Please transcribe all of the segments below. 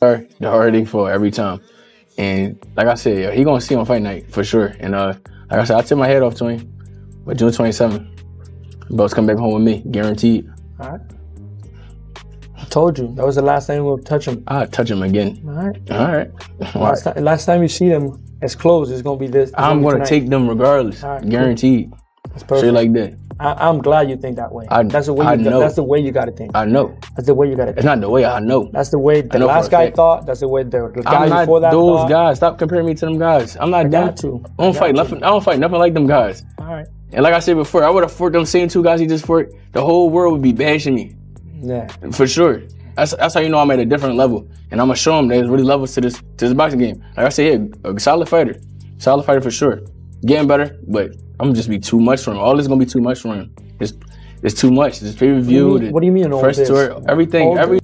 The harder they fall every time. And like I said, he gonna see on fight night for sure. And like I said, I took my head off to him. But June 27th, belts come back home with me, guaranteed. All right. I told you, that was the last time we'll touch him. I'll touch him again. All right. Last time you see them as close, it's gonna be this. I'm gonna take them regardless, guaranteed. That's perfect. Straight like that. I'm glad you think that way. That's the way you gotta think. I know. That's the way you gotta think. It's not the way I know. That's the way the last guy thought. That's the way the guy before that thought. Those guys. Stop comparing me to them guys. I'm not down to. I don't fight nothing like them guys. All right. And like I said before, I would have fought them same two guys he just fought. The whole world would be bashing me. Yeah. For sure. That's how you know I'm at a different level. And I'm gonna show them there's really levels to this boxing game. Like I said, a solid fighter. Solid fighter for sure. Getting better, but I'm gonna just be too much for him. All this is gonna be too much for him. It's too much. This pay-per-view. What do you mean all first this? tour, everything.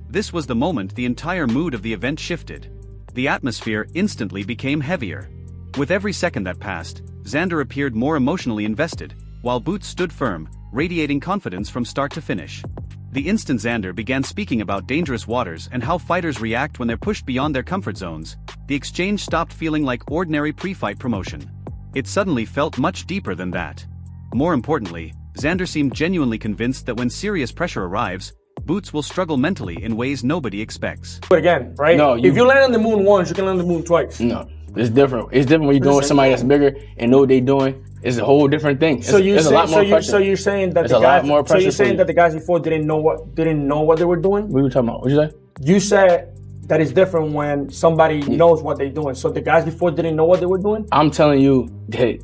This was the moment the entire mood of the event shifted. The atmosphere instantly became heavier. With every second that passed, Xander appeared more emotionally invested, while Boots stood firm, radiating confidence from start to finish. The instant Xander began speaking about dangerous waters and how fighters react when they're pushed beyond their comfort zones, the exchange stopped feeling like ordinary pre-fight promotion. It suddenly felt much deeper than that. More importantly, Xander seemed genuinely convinced that when serious pressure arrives, Boots will struggle mentally in ways nobody expects. But again, right? No, if you land on the moon once, you can land on the moon twice. No, it's different. It's different when you're doing with somebody that's bigger and know what they're doing. It's a whole different thing. So you're saying that the guys before didn't know what they were doing? What were you talking about? What you say? You said that it's different when somebody knows what they're doing. So the guys before didn't know what they were doing? I'm telling you that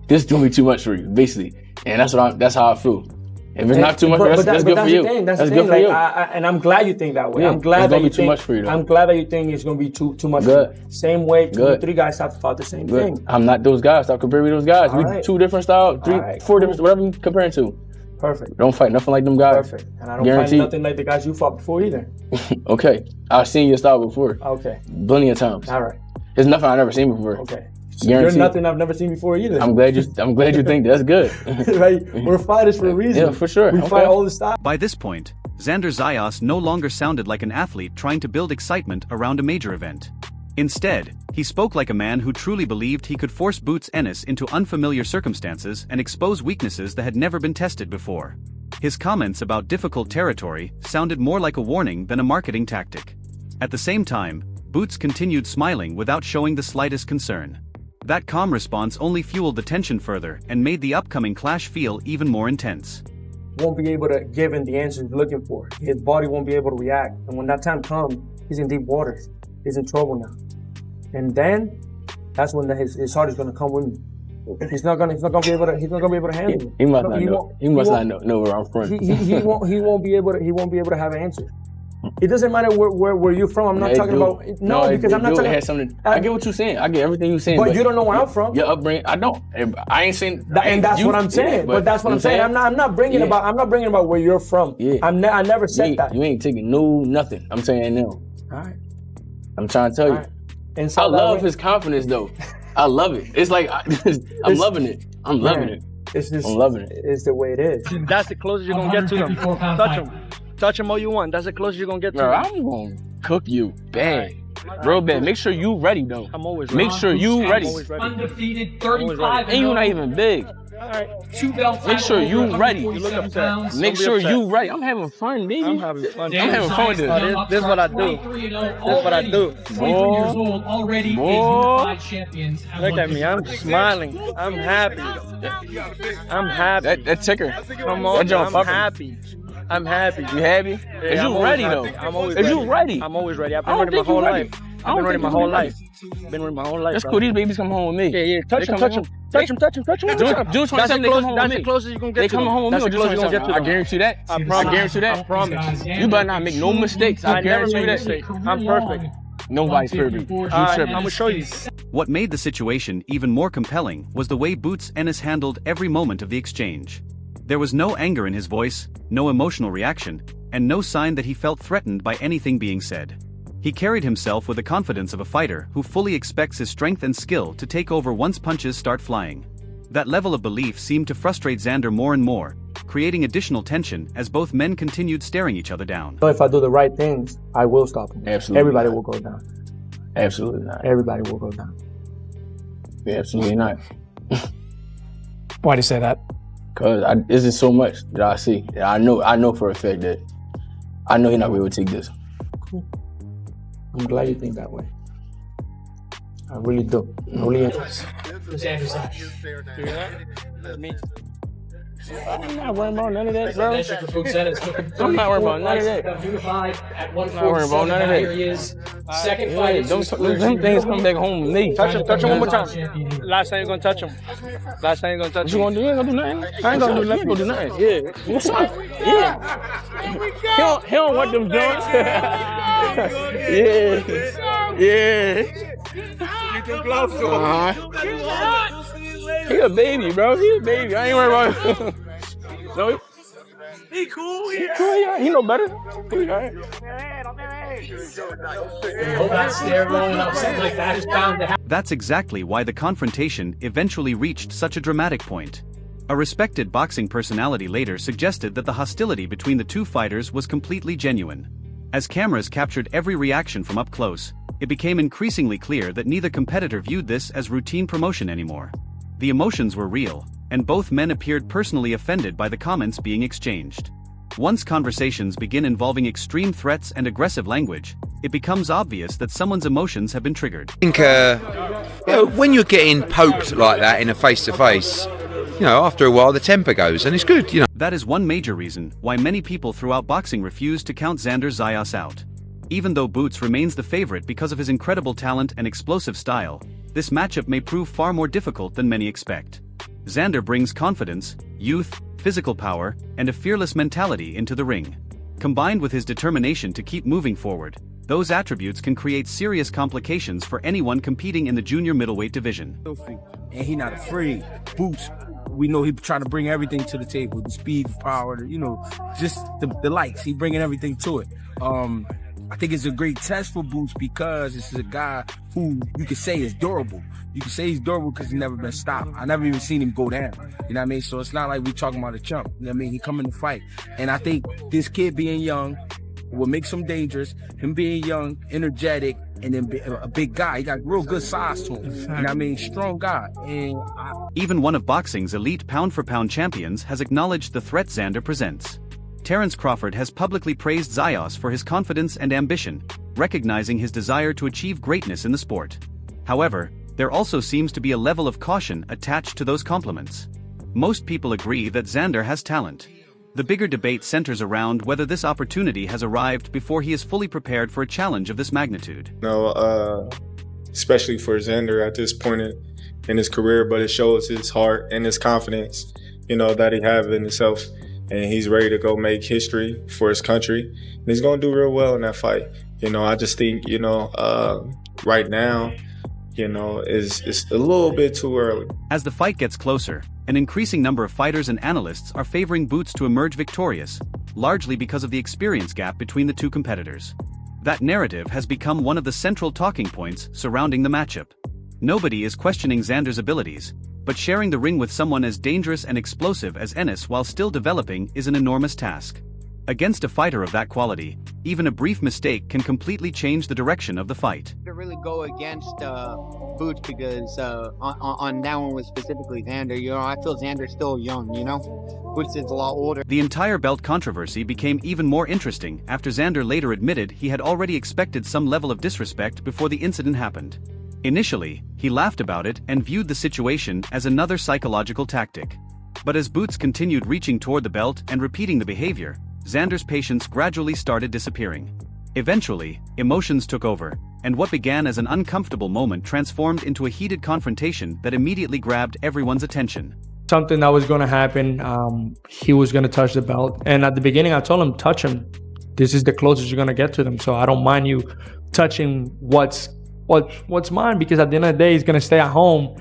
this is doing me too much for you, basically. And that's how I feel. If it's not too much, that's good for you. That's good for you. And I'm glad you think that way. Yeah, I'm glad that you too much for you. I'm glad that you think it's gonna be too much. Good. For you. Same way, 2 or 3 guys have thought the same thing. I'm not those guys. Stop comparing me to those guys. We 2 different styles, 3, 4 different, whatever you comparing to. Perfect. Don't fight nothing like them guys. Perfect. And I don't fight nothing like the guys you fought before either. Okay. I've seen your style before. Okay. Plenty of times. All right. There's nothing I've never seen before. Okay. You're nothing I've never seen before either. I'm glad you think that's good. Right? We're fighters for a reason. Yeah, for sure. We fight all the time. By this point, Xander Zayas no longer sounded like an athlete trying to build excitement around a major event. Instead, he spoke like a man who truly believed he could force Boots Ennis into unfamiliar circumstances and expose weaknesses that had never been tested before. His comments about difficult territory sounded more like a warning than a marketing tactic. At the same time, Boots continued smiling without showing the slightest concern. That calm response only fueled the tension further and made the upcoming clash feel even more intense. Won't be able to give him the answers he's looking for. His body won't be able to react. And when that time comes, he's in deep waters. He's in trouble now. And then that's when his heart is gonna come with me. He's not gonna be able to handle it. He must not know where I'm from. He won't be able to have answers. It doesn't matter where you're from. I'm not talking about because I'm not talking. I get what you're saying. I get everything you're saying. But you don't know where I'm from. Your upbringing, I don't. I ain't saying. And that's what I'm saying. But that's what I'm saying. I'm not bringing about where you're from. Yeah. I never said that. You ain't taking nothing. I'm saying no. All right. I'm trying to tell you. And so I love his confidence though. I love it. It's like I'm loving it. I'm loving it. I'm loving it. It's the way it is. That's the closest you're gonna get to them. Touch them. Touch them all you want. That's the closest you're gonna get to. Bro, I'm gonna cook you bad. Real bad. Make sure you ready though. I'm always ready. Make sure you ready. Undefeated 35. And you not even big. Alright. 2 belts. Make sure you ready. You look upset. Make sure you ready. I'm having fun, baby. I'm having fun. I'm having fun with this. This is what I do. This is what I do. 23 years old, already age champions. Look at me. I'm smiling. I'm happy. I'm happy. That ticker. Come on. I'm happy. I'm happy. You happy? Yeah, Is you ready though? I'm always ready. Is you ready? I'm always ready. I've been ready my whole life. I've been ready my whole life. Been ready my whole life. That's cool. These babies come home with me. Yeah. Touch them. Touch them. June 27th, they come home with me. That's the closest you're gonna get to. They come home with me. June 27th. I guarantee that. I promise. I promise. You better not make no mistakes. I guarantee you that. I'm perfect. Nobody's perfect. I'm gonna show you. What made the situation even more compelling was the way Boots Ennis handled every moment of the exchange. There was no anger in his voice, no emotional reaction, and no sign that he felt threatened by anything being said. He carried himself with the confidence of a fighter who fully expects his strength and skill to take over once punches start flying. That level of belief seemed to frustrate Xander more and more, creating additional tension as both men continued staring each other down. If I do the right things, I will stop him. Absolutely Everybody not. will go down. Absolutely not. Everybody will go down. Yeah, absolutely not. Why do you say that? Cause this is so much that I see. I know for a fact that I know he's not going to be able to take this. Cool. I'm glad you think that way. I really do. Really am. Xander Zayas. Me. I'm not worrying about none of that, bro. I'm not worried about none of that. Unified at I'm not worried about none of that. Here he is. Second fight. Yeah, them things come back home to me. Touch him one more time. Champion. Last time you're gonna touch him. Last time you're gonna touch him. You ain't gonna do nothing? I ain't gonna do nothing. Do nothing. Yeah. What's up? Yeah. He don't want them joints. Yeah. Yeah. You can close to him. He a baby, bro. He a baby. I ain't worried about him. No, He cool. he cool. He know better. He all right. All that stare rolling up, something like that is bound to happen. That's exactly why the confrontation eventually reached such a dramatic point. A respected boxing personality later suggested that the hostility between the two fighters was completely genuine. As cameras captured every reaction from up close, it became increasingly clear that neither competitor viewed this as routine promotion anymore. The emotions were real, and both men appeared personally offended by the comments being exchanged. Once conversations begin involving extreme threats and aggressive language, it becomes obvious that someone's emotions have been triggered. I think when you're getting poked like that in a face-to-face, after a while the temper goes, and it's good, That is one major reason why many people throughout boxing refuse to count Xander Zayas out. Even though Boots remains the favorite because of his incredible talent and explosive style, this matchup may prove far more difficult than many expect. Xander brings confidence, youth, physical power, and a fearless mentality into the ring. Combined with his determination to keep moving forward, those attributes can create serious complications for anyone competing in the junior middleweight division. And he not afraid. Boots, we know he trying to bring everything to the table. The speed, the power, just the lights. He bringing everything to it. I think it's a great test for Boots because this is a guy who you could say is durable. You can say he's durable because he's never been stopped. I never even seen him go down. You know what I mean? So it's not like we talking about a chump. You know what I mean? He coming to fight. And I think this kid being young will make him dangerous. Him being young, energetic, and then a big guy. He got real good size to him. You know what I mean? Strong guy. And Even one of boxing's elite pound-for-pound champions has acknowledged the threat Xander presents. Terence Crawford has publicly praised Zayas for his confidence and ambition, recognizing his desire to achieve greatness in the sport. However, there also seems to be a level of caution attached to those compliments. Most people agree that Xander has talent. The bigger debate centers around whether this opportunity has arrived before he is fully prepared for a challenge of this magnitude. Especially for Xander at this point in his career, but it shows his heart and his confidence, that he has in himself. And he's ready to go make history for his country. And he's going to do real well in that fight. I just think, right now, it's a little bit too early. As the fight gets closer, an increasing number of fighters and analysts are favoring Boots to emerge victorious, largely because of the experience gap between the two competitors. That narrative has become one of the central talking points surrounding the matchup. Nobody is questioning Xander's abilities, but sharing the ring with someone as dangerous and explosive as Ennis while still developing is an enormous task. Against a fighter of that quality, even a brief mistake can completely change the direction of the fight. To really go against Boots because on that one was specifically Xander. I feel Xander's still young, Boots is a lot older. The entire belt controversy became even more interesting after Xander later admitted he had already expected some level of disrespect before the incident happened. Initially, he laughed about it and viewed the situation as another psychological tactic. But as Boots continued reaching toward the belt and repeating the behavior, Xander's patience gradually started disappearing. Eventually, emotions took over, and what began as an uncomfortable moment transformed into a heated confrontation that immediately grabbed everyone's attention. something that was going to happen. He was going to touch the belt. And at the beginning, I told him, touch him. This is the closest you're going to get to them. So I don't mind you touching what's mine, because at the end of the day, he's going to stay at home.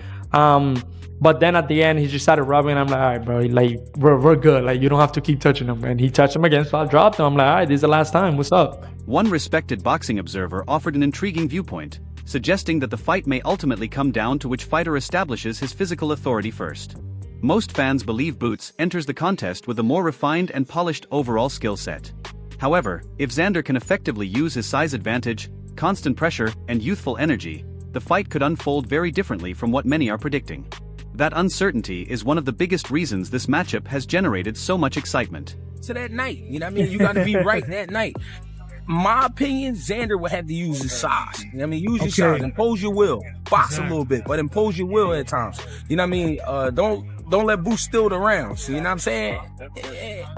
But then at the end, he just started rubbing. I'm like, all right, bro, like, we're good. Like, you don't have to keep touching him. And he touched him again, so I dropped him. I'm like, all right, this is the last time. What's up? One respected boxing observer offered an intriguing viewpoint, suggesting that the fight may ultimately come down to which fighter establishes his physical authority first. Most fans believe Boots enters the contest with a more refined and polished overall skill set. However, if Xander can effectively use his size advantage, constant pressure, and youthful energy, the fight could unfold very differently from what many are predicting. That uncertainty is one of the biggest reasons this matchup has generated so much excitement. To that night, you know what I mean? You got to be right that night. My opinion, Xander would have to use his size. You know what I mean? Use your size, impose your will. Box a little bit, but impose your will at times. You know what I mean? Don't let Boots steal the rounds. You know what I'm saying?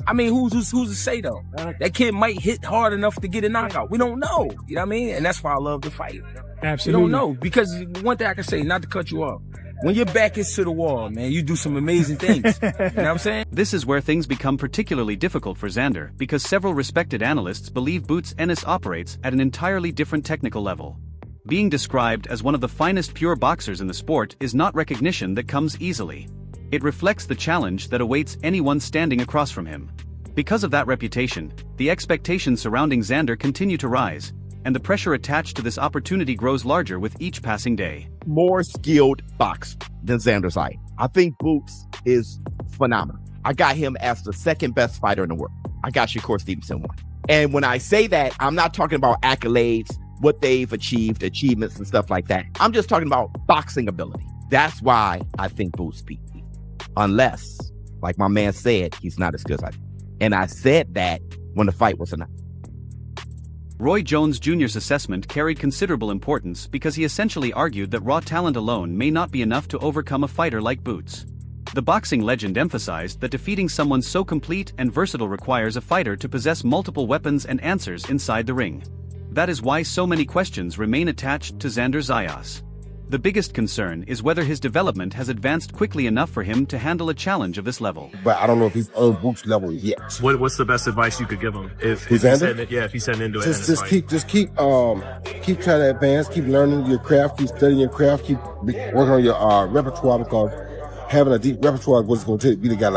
I mean, who's to say though? That kid might hit hard enough to get a knockout. We don't know. You know what I mean? And that's why I love the fight. Absolutely. We don't know, because one thing I can say, not to cut you off, when your back is to the wall, man, you do some amazing things. You know what I'm saying? This is where things become particularly difficult for Xander, because several respected analysts believe Boots Ennis operates at an entirely different technical level. Being described as one of the finest pure boxers in the sport is not recognition that comes easily. It reflects the challenge that awaits anyone standing across from him. Because of that reputation, the expectations surrounding Xander continue to rise, and the pressure attached to this opportunity grows larger with each passing day. More skilled boxer than Xander Zayas. I think Boots is phenomenal. I got him as the second best fighter in the world. I got Shakur Stevenson one. And when I say that, I'm not talking about accolades, what they've achieved, achievements and stuff like that. I'm just talking about boxing ability. That's why I think Boots beat me. Unless, like my man said, he's not as good as I do. And I said that when the fight was announced. Roy Jones Jr.'s assessment carried considerable importance because he essentially argued that raw talent alone may not be enough to overcome a fighter like Boots. The boxing legend emphasized that defeating someone so complete and versatile requires a fighter to possess multiple weapons and answers inside the ring. That is why so many questions remain attached to Xander Zayas. The biggest concern is whether his development has advanced quickly enough for him to handle a challenge of this level. But I don't know if he's on Boots level yet. What's the best advice you could give him if he's heading into it? Just keep trying to advance, keep learning your craft, keep studying your craft, keep working on your repertoire, because having a deep repertoire is what it's going to take to beat a guy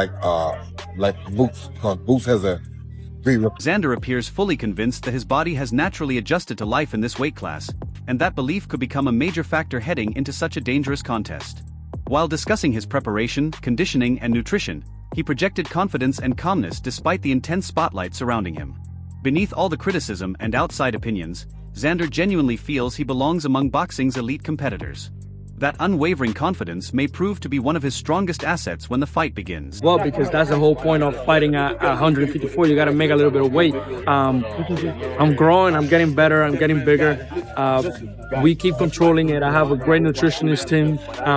like Boots, because Boots has a great repertoire. Xander appears fully convinced that his body has naturally adjusted to life in this weight class, and that belief could become a major factor heading into such a dangerous contest. While discussing his preparation, conditioning, and nutrition, he projected confidence and calmness despite the intense spotlight surrounding him. Beneath all the criticism and outside opinions, Xander genuinely feels he belongs among boxing's elite competitors. That unwavering confidence may prove to be one of his strongest assets when the fight begins. Well, because that's the whole point of fighting at 154. You got to make a little bit of weight. I'm growing, I'm getting better, I'm getting bigger. We keep controlling it. I have a great nutritionist team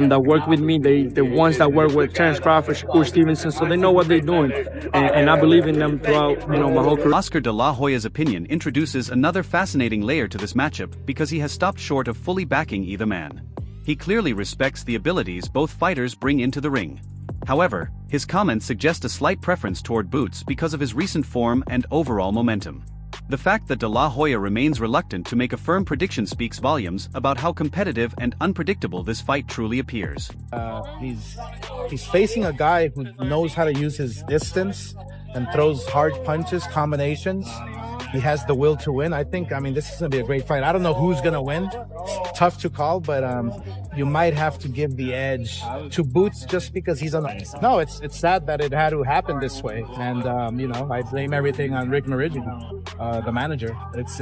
that work with me. The ones that work with Terrence Crawford, Shakur Stevenson, so they know what they're doing. And I believe in them throughout my whole career. Oscar de la Hoya's opinion introduces another fascinating layer to this matchup because he has stopped short of fully backing either man. He clearly respects the abilities both fighters bring into the ring. However, his comments suggest a slight preference toward Boots because of his recent form and overall momentum. The fact that de la Hoya remains reluctant to make a firm prediction speaks volumes about how competitive and unpredictable this fight truly appears. He's facing a guy who knows how to use his distance and throws hard punches, combinations. He has the will to win. I mean, this is going to be a great fight. I don't know who's going to win. It's tough to call, but you might have to give the edge to Boots just because he's on the... No, it's sad that it had to happen this way. And, I blame everything on Rick Marigino, the manager. It's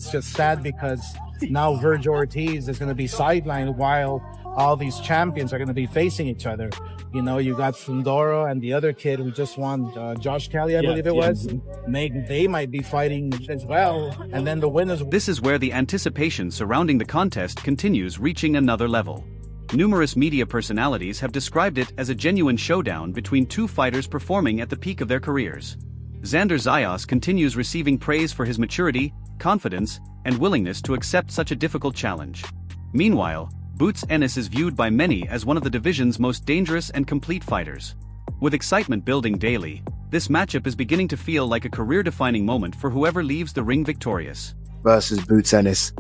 just sad because now Vergil Ortiz is going to be sidelined while all these champions are going to be facing each other. You got Fundora and the other kid who just won, Josh Kelly, I believe it was. They might be fighting as well. And then the winners... This is where the anticipation surrounding the contest continues, reaching another level. Numerous media personalities have described it as a genuine showdown between two fighters performing at the peak of their careers. Xander Zayas continues receiving praise for his maturity, confidence, and willingness to accept such a difficult challenge. Meanwhile, Boots Ennis is viewed by many as one of the division's most dangerous and complete fighters. With excitement building daily, this matchup is beginning to feel like a career-defining moment for whoever leaves the ring victorious. Versus Boots Ennis.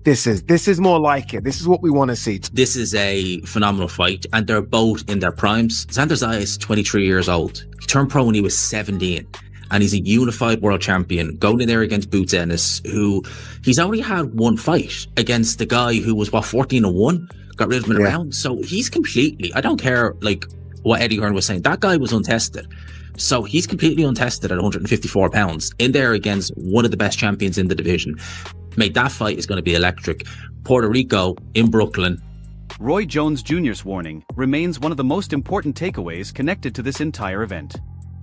This is more like it. This is what we want to see. This is a phenomenal fight, and they're both in their primes. Xander Zayas is 23 years old. He turned pro when he was 17. And he's a unified world champion going in there against Boots Ennis, who he's only had one fight against the guy who was 14-1, got rid of him in a round. So he's completely, I don't care what Eddie Hearn was saying. That guy was untested. So he's completely untested at 154 pounds in there against one of the best champions in the division. Mate, that fight is going to be electric. Puerto Rico in Brooklyn. Roy Jones Jr.'s warning remains one of the most important takeaways connected to this entire event.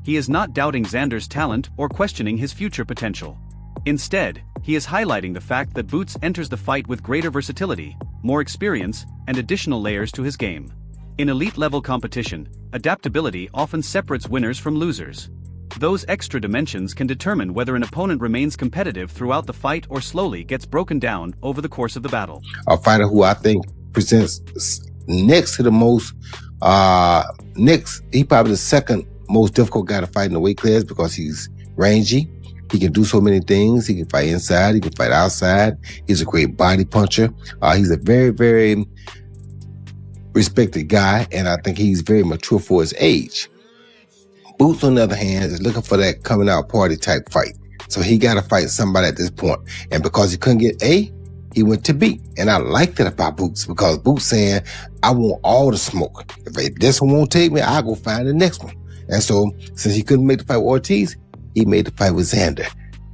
He is not doubting Xander's talent or questioning his future potential. Instead, he is highlighting the fact that Boots enters the fight with greater versatility, more experience, and additional layers to his game. In elite-level competition, adaptability often separates winners from losers. Those extra dimensions can determine whether an opponent remains competitive throughout the fight or slowly gets broken down over the course of the battle. A fighter who I think presents next to the most, he probably the second most difficult guy to fight in the weight class because he's rangy. He can do so many things. He can fight inside. He can fight outside. He's a great body puncher. He's a very, very respected guy, and I think he's very mature for his age. Boots, on the other hand, is looking for that coming out party type fight. So he got to fight somebody at this point. And because he couldn't get A, he went to B. And I liked it about Boots because Boots saying, I want all the smoke. If this one won't take me, I'll go find the next one. And so since he couldn't make the fight with Ortiz, he made the fight with Xander.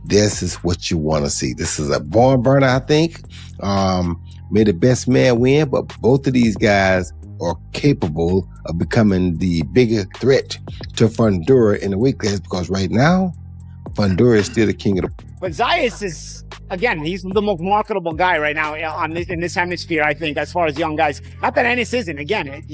This is what you want to see. This is a barn burner, I think. May the best man win, but both of these guys are capable of becoming the bigger threat to Fundora in the weight class because right now, Fundora is still the king of the... But Zayas is, again, he's the most marketable guy right now in this hemisphere, I think, as far as young guys. Not that Ennis isn't, again,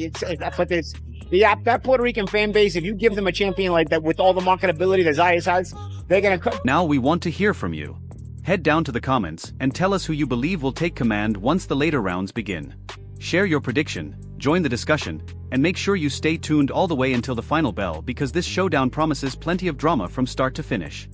but there's... that Puerto Rican fan base, if you give them a champion like that with all the marketability that Zayas has, they're going to... Now we want to hear from you. Head down to the comments and tell us who you believe will take command once the later rounds begin. Share your prediction, join the discussion, and make sure you stay tuned all the way until the final bell because this showdown promises plenty of drama from start to finish.